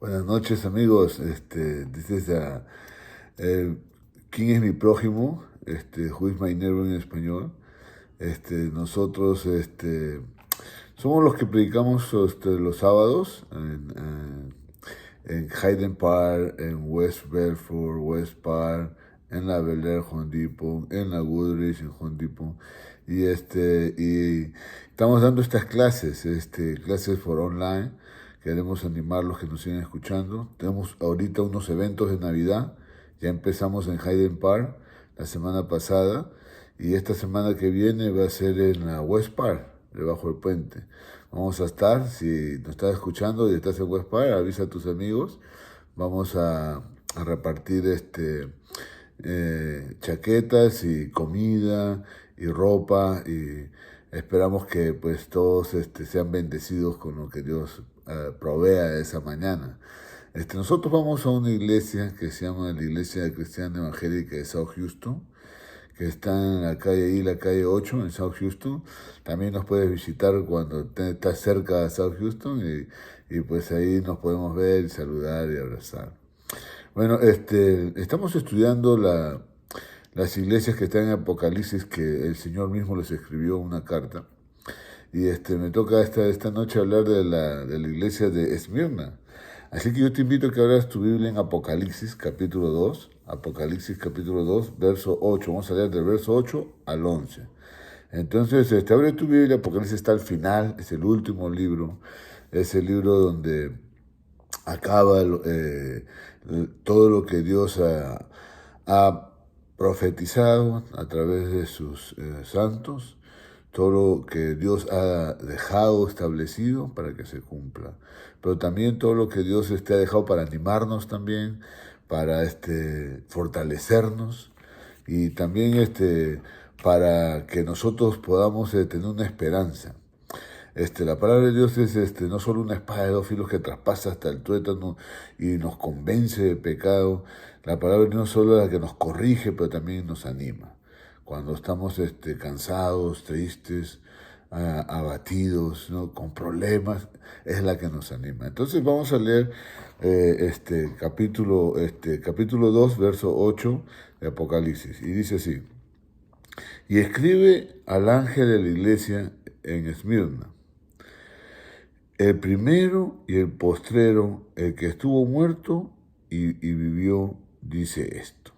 Buenas noches, amigos. Dices eh, ¿quién es mi prójimo? Who is my neighbor en español. Nosotros somos los que predicamos los sábados en Hayden Park, en West Belfort, West Park, en la Bel Air Home Depot, en la Woodridge en Home Depot. Y estamos dando estas clases, clases por online. Queremos animar a los que nos siguen escuchando. Tenemos ahorita unos eventos de Navidad. Ya empezamos en Hayden Park la semana pasada. Y esta semana que viene va a ser en la West Park, debajo del puente. Vamos a estar, si nos estás escuchando y estás en West Park, avisa a tus amigos. Vamos a repartir chaquetas y comida y ropa, y esperamos que pues todos sean bendecidos con lo que Dios provea esa mañana. Nosotros vamos a una iglesia que se llama la Iglesia Cristiana Evangélica de South Houston, que está en la calle la calle 8 en South Houston. También nos puedes visitar cuando estás cerca de South Houston, y pues ahí nos podemos ver y saludar y abrazar. Bueno, estamos estudiando las iglesias que están en Apocalipsis, que el Señor mismo les escribió una carta. Y me toca esta noche hablar de la iglesia de Esmirna. Así que yo te invito a que abras tu Biblia en Apocalipsis capítulo 2, Apocalipsis capítulo 2, verso 8. Vamos a leer del verso 8 al 11. Entonces, abre tu Biblia. Apocalipsis está al final, es el último libro. Es el libro donde acaba todo lo que Dios ha profetizado a través de sus santos, todo lo que Dios ha dejado establecido para que se cumpla, pero también todo lo que Dios ha dejado para animarnos también, para fortalecernos, y también para que nosotros podamos tener una esperanza. La palabra de Dios es no solo una espada de dos filos que traspasa hasta el tuétano y nos convence de pecado. La palabra de Dios no solo es la que nos corrige, pero también nos anima. Cuando estamos cansados, tristes, abatidos, ¿no?, con problemas, es la que nos anima. Entonces vamos a leer capítulo 2, verso 8 de Apocalipsis. Y dice así: y escribe al ángel de la iglesia en Esmirna, el primero y el postrero, el que estuvo muerto y vivió, dice esto: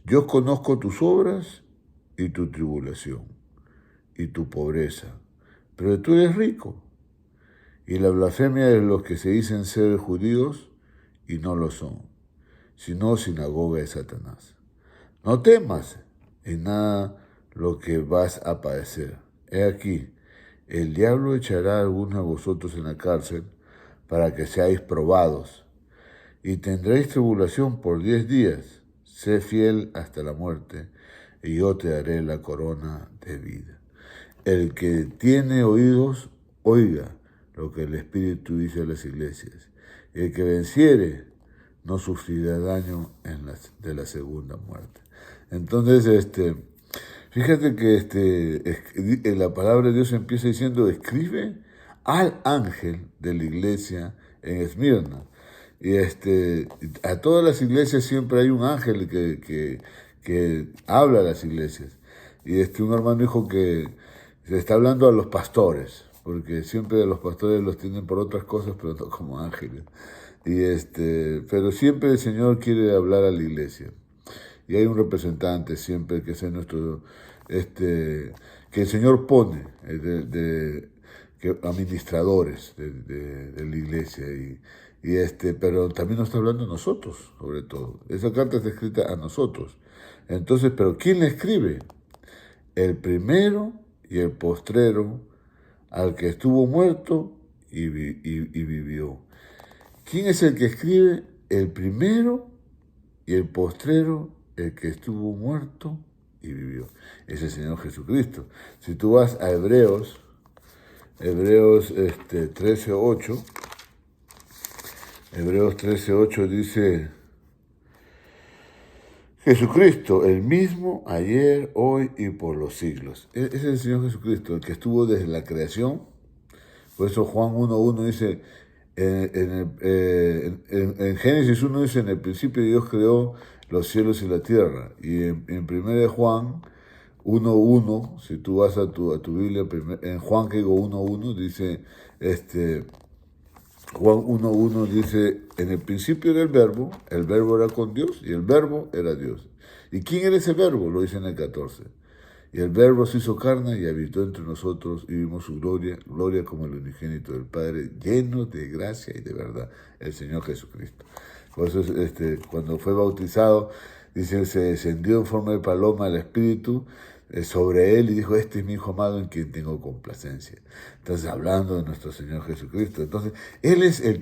yo conozco tus obras y tu tribulación y tu pobreza, pero tú eres rico, y la blasfemia de los que se dicen ser judíos y no lo son, sino sinagoga de Satanás. No temas en nada lo que vas a padecer. He aquí, el diablo echará a algunos de vosotros en la cárcel para que seáis probados, y tendréis tribulación por 10 días. Sé fiel hasta la muerte, y yo te daré la corona de vida. El que tiene oídos, oiga lo que el Espíritu dice a las iglesias. Y el que venciere no sufrirá daño de la segunda muerte. Entonces, fíjate que la palabra de Dios empieza diciendo: escribe al ángel de la iglesia en Esmirna. Y a todas las iglesias siempre hay un ángel que habla a las iglesias. Y un hermano dijo que se está hablando a los pastores, porque siempre a los pastores los tienen por otras cosas, pero no como ángeles. Pero siempre el Señor quiere hablar a la iglesia. Y hay un representante siempre que es nuestro, que el Señor pone administradores de la iglesia, pero también nos está hablando a nosotros, sobre todo. Esa carta está escrita a nosotros. Entonces, ¿pero quién la escribe? El primero y el postrero, al que estuvo muerto y vivió. ¿Quién es el que escribe? El primero y el postrero, el que estuvo muerto y vivió. Es el Señor Jesucristo. Si tú vas a Hebreos 13:8, Hebreos 13:8 dice: Jesucristo, el mismo ayer, hoy y por los siglos. Es el Señor Jesucristo, el que estuvo desde la creación. Por eso Juan 1:1 dice: En Génesis 1 dice, en el principio Dios creó los cielos y la tierra. Y en 1 Juan 1:1, si tú vas a tu Biblia, en Juan que digo 1:1, dice, Juan 1:1 dice, en el principio era el verbo era con Dios y el verbo era Dios. ¿Y quién era ese verbo? Lo dice en el 14. Y el verbo se hizo carne y habitó entre nosotros y vimos su gloria como el unigénito del Padre, lleno de gracia y de verdad, el Señor Jesucristo. Por eso cuando fue bautizado, dice, se descendió en forma de paloma el Espíritu sobre él y dijo, este es mi Hijo amado en quien tengo complacencia. Entonces, hablando de nuestro Señor Jesucristo. Entonces, Él es el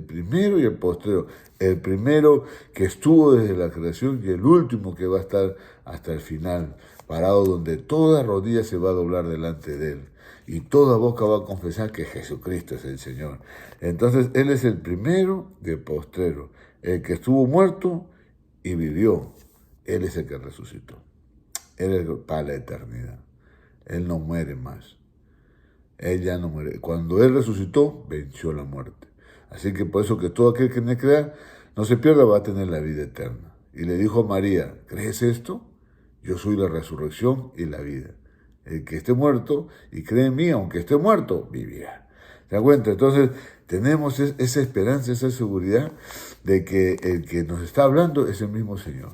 primero y el postrero, el primero que estuvo desde la creación y el último que va a estar hasta el final, parado donde toda rodilla se va a doblar delante de Él y toda boca va a confesar que Jesucristo es el Señor. Entonces, Él es el primero y el postrero, el que estuvo muerto y vivió. Él es el que resucitó. Él es para la eternidad. Él no muere más. Él ya no muere. Cuando Él resucitó, venció la muerte. Así que por eso que todo aquel que me crea no se pierda, va a tener la vida eterna. Y le dijo a María, ¿crees esto? Yo soy la resurrección y la vida. El que esté muerto y cree en mí, aunque esté muerto, vivirá. ¿Se da cuenta? Entonces tenemos esa esperanza, esa seguridad de que el que nos está hablando es el mismo Señor.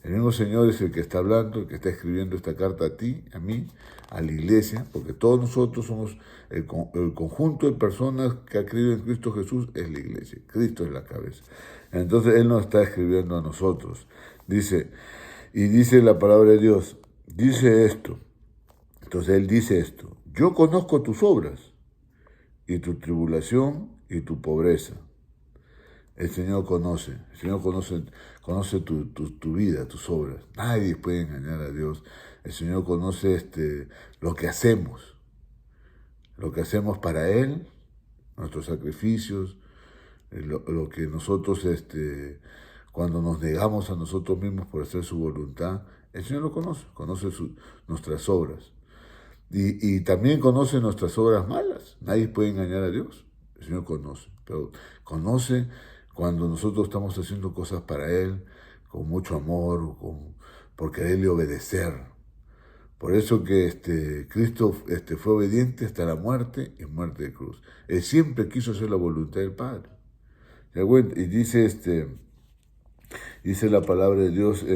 El mismo Señor es el que está hablando, el que está escribiendo esta carta a ti, a mí, a la iglesia, porque todos nosotros somos el conjunto de personas que ha creído en Cristo Jesús, es la iglesia. Cristo es la cabeza. Entonces Él nos está escribiendo a nosotros. Dice la palabra de Dios, dice esto. Entonces Él dice esto, yo conozco tus obras y tu tribulación y tu pobreza. El Señor conoce tu vida, tus obras. Nadie puede engañar a Dios. El Señor conoce lo que hacemos para Él, nuestros sacrificios, lo que nosotros, cuando nos negamos a nosotros mismos por hacer su voluntad, el Señor lo conoce nuestras obras. Y también conoce nuestras obras malas. Nadie puede engañar a Dios. El Señor conoce, pero conoce cuando nosotros estamos haciendo cosas para Él, con mucho amor, por quererle obedecer. Por eso que Cristo fue obediente hasta la muerte y muerte de cruz. Él siempre quiso hacer la voluntad del Padre. Y dice la palabra de Dios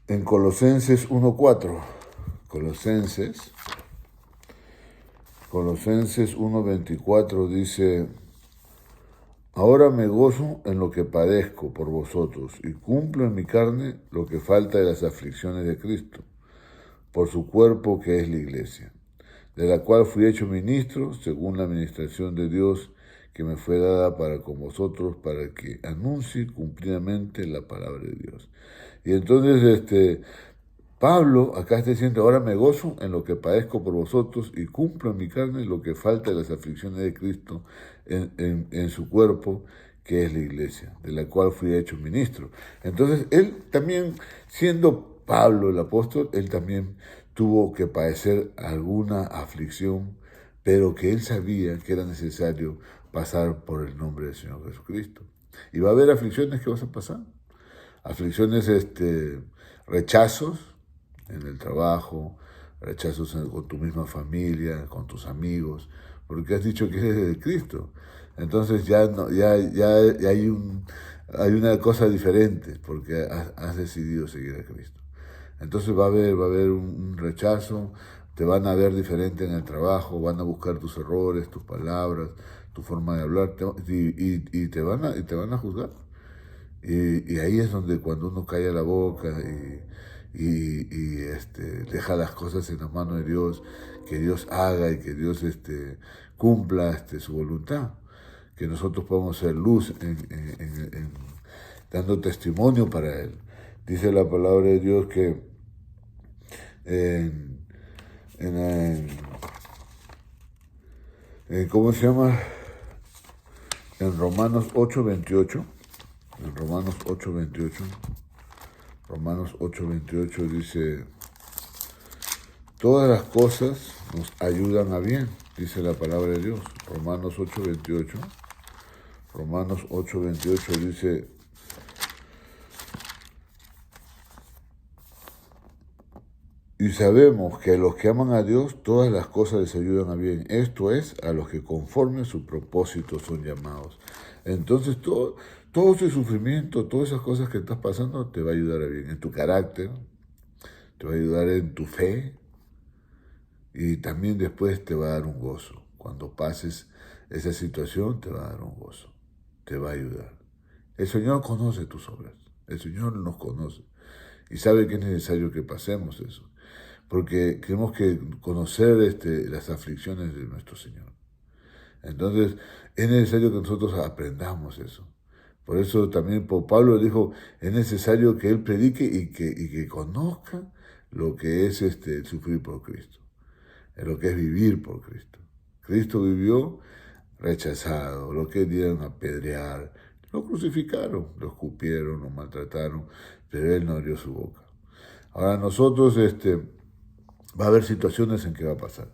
en Colosenses 1:4. Colosenses 1:24 dice, ahora me gozo en lo que padezco por vosotros y cumplo en mi carne lo que falta de las aflicciones de Cristo, por su cuerpo que es la iglesia, de la cual fui hecho ministro según la administración de Dios que me fue dada para con vosotros, para que anuncie cumplidamente la palabra de Dios. Y entonces Pablo acá está diciendo, ahora me gozo en lo que padezco por vosotros y cumplo en mi carne lo que falta de las aflicciones de Cristo en su cuerpo, que es la iglesia, de la cual fui hecho ministro. Entonces, él también, siendo Pablo el apóstol, él también tuvo que padecer alguna aflicción, pero que él sabía que era necesario pasar por el nombre del Señor Jesucristo. Y va a haber aflicciones que vas a pasar. Aflicciones, rechazos en el trabajo, rechazos con tu misma familia, con tus amigos, porque has dicho que eres de Cristo. Entonces ya hay una cosa diferente, porque has decidido seguir a Cristo. Entonces va a haber un rechazo, te van a ver diferente en el trabajo, van a buscar tus errores, tus palabras, tu forma de hablar, y te van a juzgar. Y ahí es donde cuando uno calla la boca y deja las cosas en las manos de Dios, que Dios haga y que Dios cumpla su voluntad, que nosotros podamos ser luz dando testimonio para Él. Dice la palabra de Dios que ¿cómo se llama? En Romanos 8:28. En Romanos 8:28 dice, todas las cosas nos ayudan a bien, dice la palabra de Dios. Romanos 8:28. Romanos 8:28 dice: y sabemos que a los que aman a Dios, todas las cosas les ayudan a bien. Esto es, a los que conforme a su propósito son llamados. Entonces, todo ese sufrimiento, todas esas cosas que estás pasando, te va a ayudar a bien. En tu carácter, te va a ayudar en tu fe, y también después te va a dar un gozo. Cuando pases esa situación, te va a dar un gozo. Te va a ayudar. El Señor conoce tus obras. El Señor nos conoce. Y sabe que es necesario que pasemos eso. Porque tenemos que conocer las aflicciones de nuestro Señor. Entonces, es necesario que nosotros aprendamos eso. Por eso también Pablo dijo, es necesario que Él predique y que conozca lo que es sufrir por Cristo, lo que es vivir por Cristo. Cristo vivió rechazado, lo que dieron a apedrear, lo crucificaron, lo escupieron, lo maltrataron, pero Él no abrió su boca. Ahora nosotros, va a haber situaciones en que va a pasar.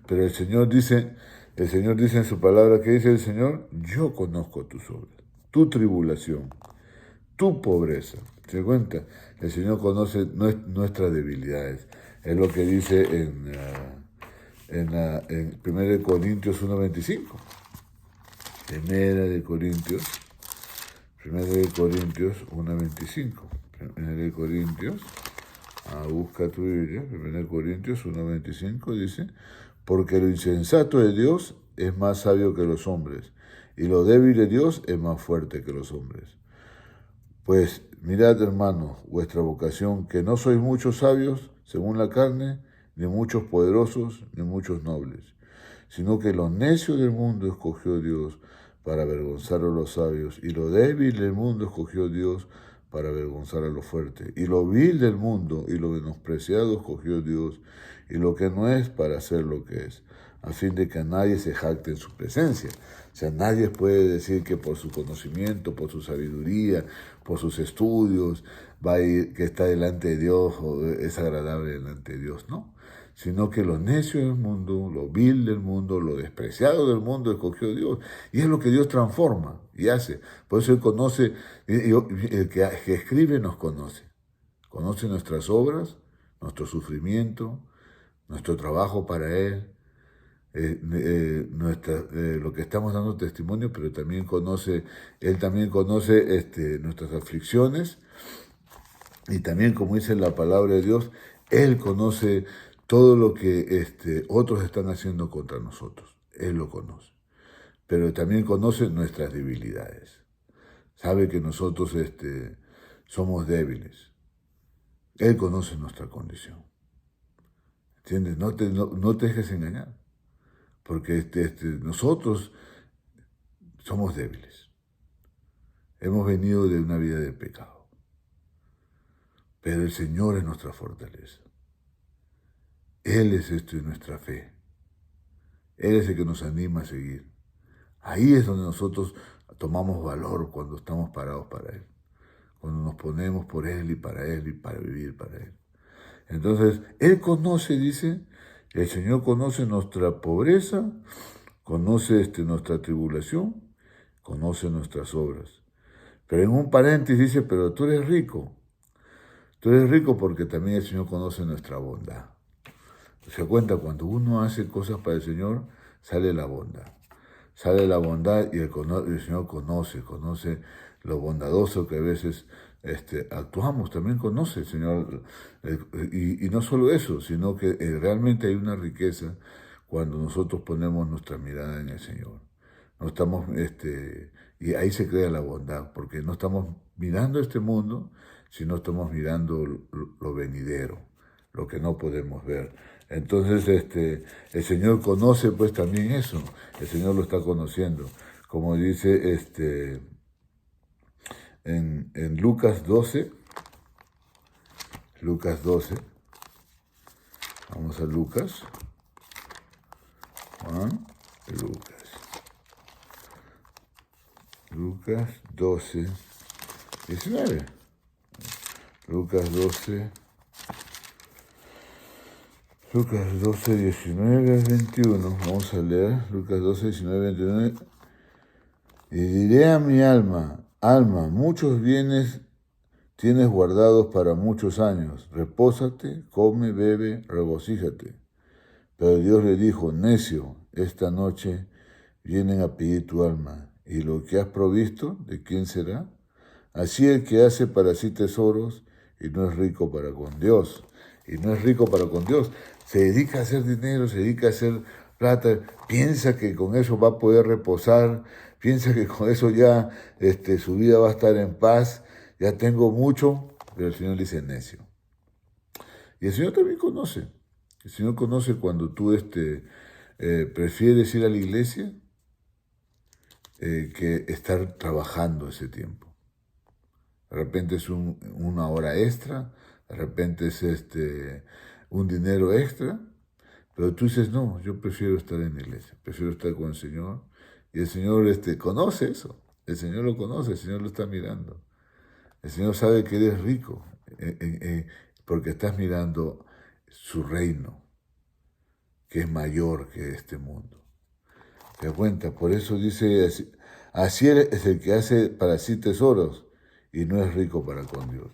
Pero el Señor dice en su palabra, ¿qué dice el Señor? Yo conozco tus obras, tu tribulación, tu pobreza. ¿Se da cuenta? El Señor conoce nuestras debilidades. Es lo que dice en 1 Corintios 1:25. 1 Corintios 1:25. 1 Corintios, busca tu Biblia, 1 Corintios 1:25 dice: porque lo insensato de Dios es más sabio que los hombres, y lo débil de Dios es más fuerte que los hombres. Pues mirad, hermanos, vuestra vocación, que no sois muchos sabios según la carne, ni muchos poderosos, ni muchos nobles, sino que lo necio del mundo escogió Dios para avergonzar a los sabios, y lo débil del mundo escogió Dios para avergonzar a lo fuerte, y lo vil del mundo y lo menospreciado escogió Dios, y lo que no es para hacer lo que es, a fin de que a nadie se jacte en su presencia. O sea, nadie puede decir que por su conocimiento, por su sabiduría, por sus estudios, va a ir, que está delante de Dios o es agradable delante de Dios, no. Sino que lo necio del mundo, lo vil del mundo, lo despreciado del mundo escogió Dios. Y es lo que Dios transforma y hace. Por eso Él conoce, el que escribe nos conoce. Conoce nuestras obras, nuestro sufrimiento, nuestro trabajo para Él, lo que estamos dando testimonio, pero también Él también conoce nuestras aflicciones, y también, como dice la palabra de Dios, Él conoce todo lo que otros están haciendo contra nosotros. Él lo conoce. Pero también conoce nuestras debilidades. Sabe que nosotros somos débiles. Él conoce nuestra condición. ¿Entiendes? No te dejes engañar. Porque nosotros somos débiles. Hemos venido de una vida de pecado. Pero el Señor es nuestra fortaleza. Él es nuestra fe. Él es el que nos anima a seguir. Ahí es donde nosotros tomamos valor, cuando estamos parados para Él. Cuando nos ponemos por Él y para vivir para Él. Entonces, Él conoce, dice, el Señor conoce nuestra pobreza, conoce nuestra tribulación, conoce nuestras obras. Pero en un paréntesis dice, pero tú eres rico. Tú eres rico porque también el Señor conoce nuestra bondad. Se cuenta, cuando uno hace cosas para el Señor, sale la bondad. Sale la bondad y el Señor conoce lo bondadoso que a veces actuamos. También conoce el Señor. Y no solo eso, sino que realmente hay una riqueza cuando nosotros ponemos nuestra mirada en el Señor. No estamos, y ahí se crea la bondad, porque no estamos mirando este mundo, sino estamos mirando lo venidero, lo que no podemos ver. Entonces, el Señor conoce pues también eso. El Señor lo está conociendo. Como dice en Lucas 12. Lucas 12. Vamos a Lucas. Lucas 12, 19. Lucas 12. Lucas 12, 19 al 21. Vamos a leer Lucas 12, 19 al 21. Y diré a mi alma, alma, muchos bienes tienes guardados para muchos años. Repósate, come, bebe, regocíjate. Pero Dios le dijo, necio, esta noche vienen a pedir tu alma. ¿Y lo que has provisto, de quién será? Así el que hace para sí tesoros y no es rico para con Dios. Y no es rico para con Dios. Se dedica a hacer dinero, se dedica a hacer plata, piensa que con eso va a poder reposar, piensa que con eso ya su vida va a estar en paz, ya tengo mucho, pero el Señor dice necio. Y el Señor también conoce. El Señor conoce cuando tú prefieres ir a la iglesia que estar trabajando ese tiempo. De repente es una hora extra, de repente es un dinero extra, pero tú dices, no, yo prefiero estar en la iglesia, prefiero estar con el Señor. Y el Señor conoce eso, el Señor lo conoce, el Señor lo está mirando. El Señor sabe que eres rico, porque estás mirando su reino, que es mayor que este mundo. ¿Te das cuenta? Por eso dice, así es el que hace para sí tesoros y no es rico para con Dios.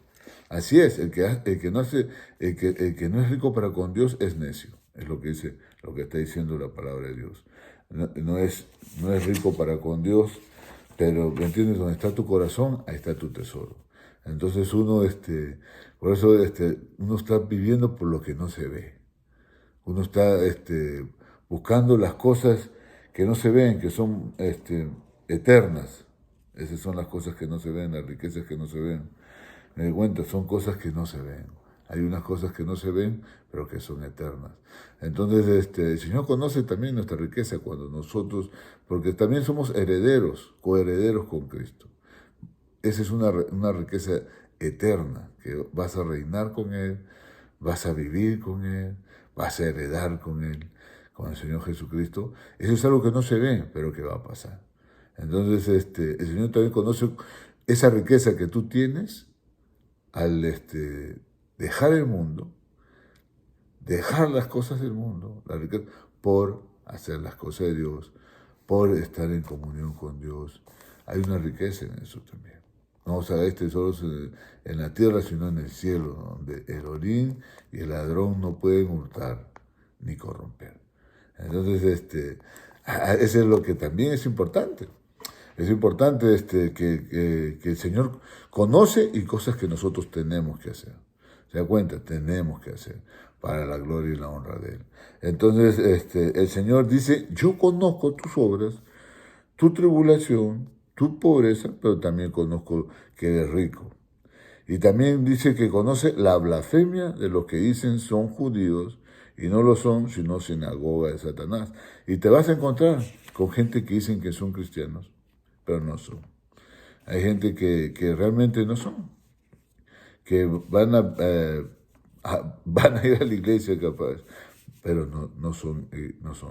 Así es, el que no es rico para con Dios es necio. Es lo que dice, lo que está diciendo la palabra de Dios. No es rico para con Dios, pero ¿me entiendes? Donde está tu corazón, ahí está tu tesoro. Entonces por eso uno está viviendo por lo que no se ve. Uno está buscando las cosas que no se ven, que son eternas. Esas son las cosas que no se ven, las riquezas que no se ven. Me doy cuenta, son cosas que no se ven. Hay unas cosas que no se ven, pero que son eternas. Entonces, el Señor conoce también nuestra riqueza cuando nosotros, porque también somos herederos, coherederos con Cristo. Esa es una riqueza eterna, que vas a reinar con Él, vas a vivir con Él, vas a heredar con Él, con el Señor Jesucristo. Eso es algo que no se ve, pero que va a pasar. Entonces, el Señor también conoce esa riqueza que tú tienes al dejar el mundo, dejar las cosas del mundo, la riqueza, por hacer las cosas de Dios, por estar en comunión con Dios. Hay una riqueza en eso también. No os hagáis tesoros en la tierra, sino en el cielo, donde el orín y el ladrón no pueden hurtar ni corromper. Entonces, eso es lo que también es importante. Es importante que el Señor conoce y cosas que nosotros tenemos que hacer. ¿Se da cuenta? Tenemos que hacer para la gloria y la honra de Él. Entonces, el Señor dice, yo conozco tus obras, tu tribulación, tu pobreza, pero también conozco que eres rico. Y también dice que conoce la blasfemia de los que dicen son judíos y no lo son, sino sinagoga de Satanás. Y te vas a encontrar con gente que dicen que son cristianos, pero no son. Hay gente que realmente no son, que van a ir a la iglesia capaz, pero no son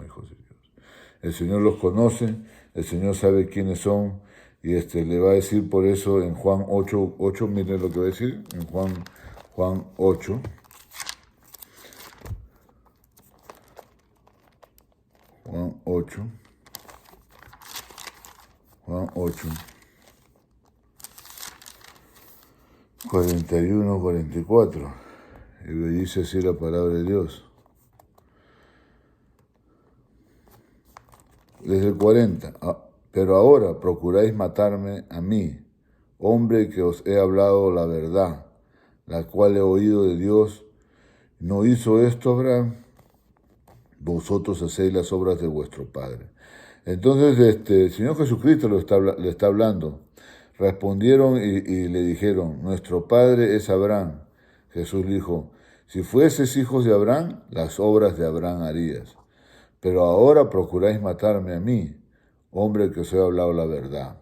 hijos de Dios. El Señor los conoce, el Señor sabe quiénes son, y le va a decir por eso en Juan 8, miren lo que va a decir, en Juan 8. Juan 8, 41, 44. Y le dice así la palabra de Dios. Desde el 40. Pero ahora procuráis matarme a mí, hombre que os he hablado la verdad, la cual he oído de Dios. ¿No hizo esto Abraham? Vosotros hacéis las obras de vuestro Padre. Entonces el Señor Jesucristo le está hablando. Respondieron y le dijeron, nuestro Padre es Abraham. Jesús dijo, si fueses hijos de Abraham, las obras de Abraham harías. Pero ahora procuráis matarme a mí, hombre que os he hablado la verdad,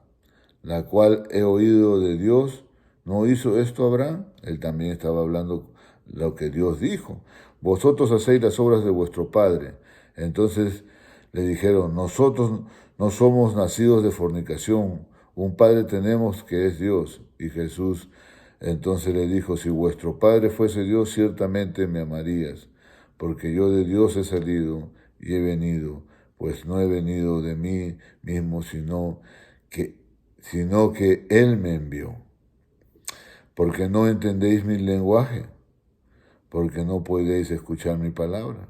la cual he oído de Dios. ¿No hizo esto Abraham? Él también estaba hablando lo que Dios dijo. Vosotros hacéis las obras de vuestro padre. Entonces le dijeron, nosotros no somos nacidos de fornicación, un padre tenemos que es Dios. Y Jesús entonces le dijo, si vuestro padre fuese Dios, ciertamente me amarías, porque yo de Dios he salido y he venido, pues no he venido de mí mismo, sino que Él me envió. Porque no entendéis mi lenguaje, porque no podéis escuchar mi palabra.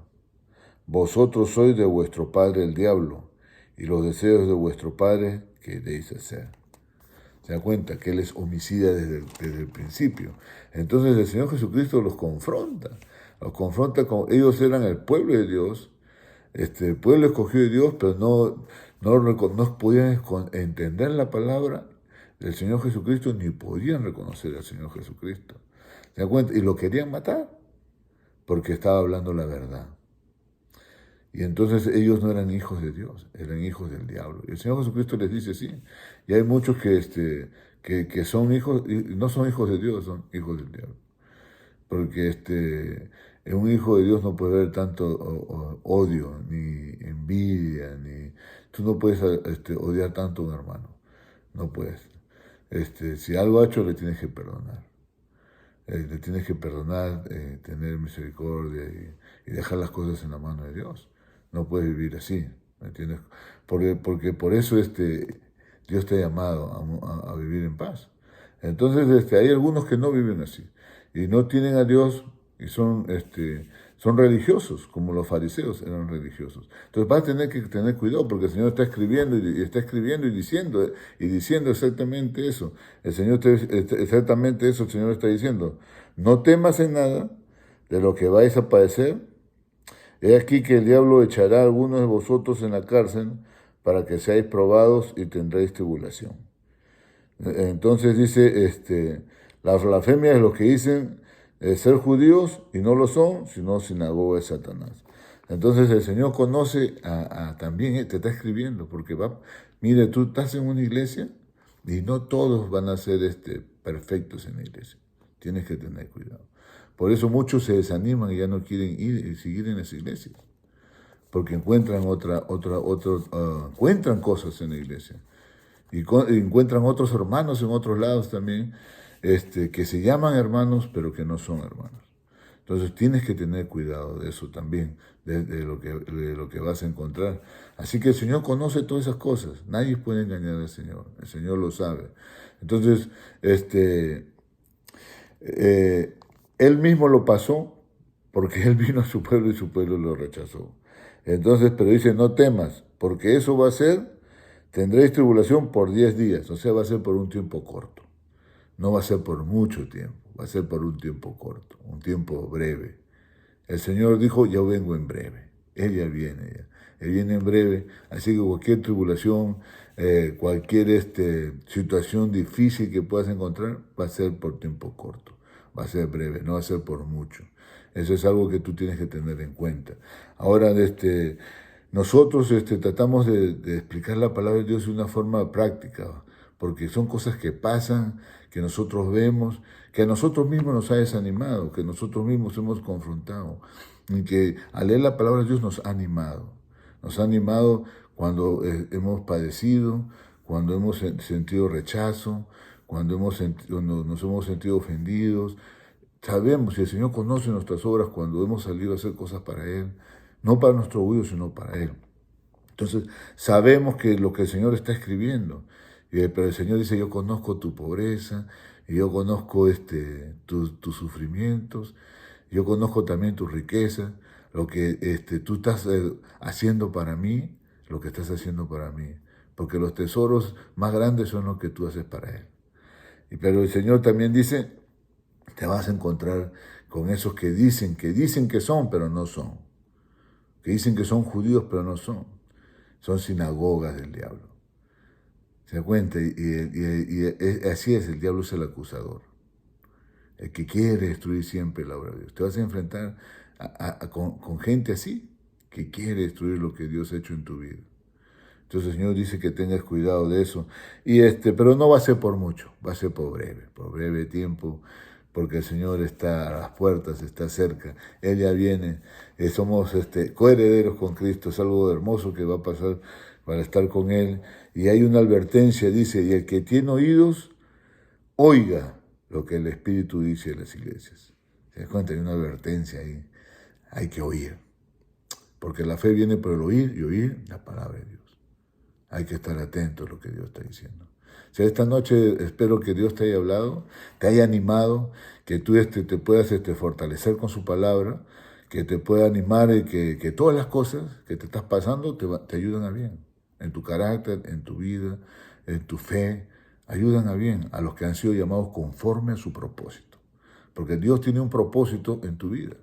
Vosotros sois de vuestro padre el diablo, y los deseos de vuestro padre queréis hacer. Se da cuenta que Él es homicida desde el principio. Entonces el Señor Jesucristo los confronta con ellos eran el pueblo de Dios, el pueblo escogido de Dios, pero no podían entender la palabra del Señor Jesucristo, ni podían reconocer al Señor Jesucristo. ¿Se da cuenta? Y lo querían matar, porque estaba hablando la verdad. Y entonces ellos no eran hijos de Dios, eran hijos del diablo. Y el Señor Jesucristo les dice sí. Y hay muchos que son hijos, no son hijos de Dios, son hijos del diablo. Porque un hijo de Dios no puede haber tanto odio, ni envidia, tú no puedes odiar tanto a un hermano. No puedes. Si algo ha hecho, le tienes que perdonar. Le tienes que perdonar, tener misericordia y dejar las cosas en la mano de Dios. No puedes vivir así, ¿me entiendes? Porque por eso Dios te ha llamado a vivir en paz. Entonces hay algunos que no viven así y no tienen a Dios y son religiosos, como los fariseos eran religiosos. Entonces vas a tener que tener cuidado porque el Señor está escribiendo y diciendo exactamente eso. Exactamente eso el Señor está diciendo. No temas en nada de lo que vais a padecer. He aquí que el diablo echará a algunos de vosotros en la cárcel para que seáis probados y tendréis tribulación. Entonces dice, la blasfemia es lo que dicen ser judíos y no lo son, sino sinagoga de Satanás. Entonces el Señor conoce también, te está escribiendo, porque mire, tú estás en una iglesia y no todos van a ser perfectos en la iglesia. Tienes que tener cuidado. Por eso muchos se desaniman y ya no quieren ir y seguir en las iglesias, porque encuentran encuentran cosas en la iglesia y encuentran otros hermanos en otros lados también, que se llaman hermanos pero que no son hermanos. Entonces tienes que tener cuidado de eso también, de lo que vas a encontrar. Así que el Señor conoce todas esas cosas. Nadie puede engañar al Señor. El Señor lo sabe. Entonces, Él mismo lo pasó porque Él vino a su pueblo y su pueblo lo rechazó. Entonces, pero dice, no temas, porque eso va a ser, tendréis tribulación por 10 días, o sea, va a ser por un tiempo corto. No va a ser por mucho tiempo, va a ser por un tiempo corto, un tiempo breve. El Señor dijo, yo vengo en breve. Él ya viene, ya. Él viene en breve, así que cualquier tribulación, cualquier situación difícil que puedas encontrar, va a ser por tiempo corto, va a ser breve, no va a ser por mucho. Eso es algo que tú tienes que tener en cuenta. Ahora, nosotros tratamos de explicar la palabra de Dios de una forma práctica, porque son cosas que pasan, que nosotros vemos, que a nosotros mismos nos ha desanimado, que nosotros mismos hemos confrontado, y que al leer la palabra de Dios nos ha animado. Nos ha animado cuando hemos padecido, cuando hemos sentido rechazo, cuando nos hemos sentido ofendidos. Sabemos y el Señor conoce nuestras obras cuando hemos salido a hacer cosas para Él, no para nuestro orgullo, sino para Él. Entonces, sabemos que lo que el Señor está escribiendo, pero el Señor dice, yo conozco tu pobreza, y yo conozco tus sufrimientos, yo conozco también tu riqueza, lo que tú estás haciendo para mí, lo que estás haciendo para mí, porque los tesoros más grandes son los que tú haces para Él. Pero el Señor también dice, te vas a encontrar con esos que dicen que son, pero no son, que dicen que son judíos, pero no son. Son sinagogas del diablo. ¿Se da cuenta? Y así es, el diablo es el acusador. El que quiere destruir siempre la obra de Dios. Te vas a enfrentar con gente así, que quiere destruir lo que Dios ha hecho en tu vida. Entonces el Señor dice que tengas cuidado de eso. Pero no va a ser por mucho, va a ser por breve tiempo, porque el Señor está a las puertas, está cerca, Él ya viene, somos coherederos con Cristo, es algo hermoso que va a pasar para estar con Él. Y hay una advertencia, dice, y el que tiene oídos, oiga lo que el Espíritu dice a las iglesias. ¿Se das cuenta? Hay una advertencia ahí. hay que oír. Porque la fe viene por el oír y oír la palabra de Dios. Hay que estar atento a lo que Dios está diciendo. O sea, esta noche espero que Dios te haya hablado, te haya animado, que tú te puedas fortalecer con su palabra, que te pueda animar y que todas las cosas que te estás pasando te ayudan a bien. En tu carácter, en tu vida, en tu fe, ayudan a bien a los que han sido llamados conforme a su propósito. Porque Dios tiene un propósito en tu vida.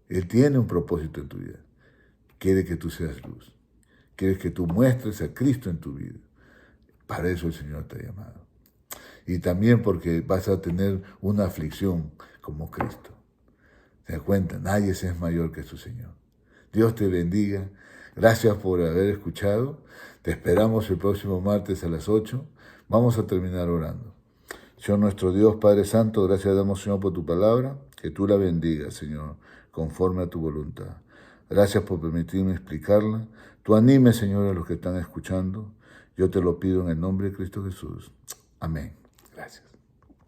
Él tiene un propósito en tu vida. Quiere que tú seas luz. Quiere que tú muestres a Cristo en tu vida. Para eso el Señor te ha llamado. Y también porque vas a tener una aflicción como Cristo. ¿Te das cuenta? Nadie es mayor que su Señor. Dios te bendiga. Gracias por haber escuchado. Te esperamos el próximo martes a las 8. Vamos a terminar orando. Señor nuestro Dios, Padre Santo, gracias damos, Señor, por tu palabra. Que tú la bendigas, Señor, conforme a tu voluntad. Gracias por permitirme explicarla. Tú animes, Señor, a los que están escuchando. Yo te lo pido en el nombre de Cristo Jesús. Amén. Gracias.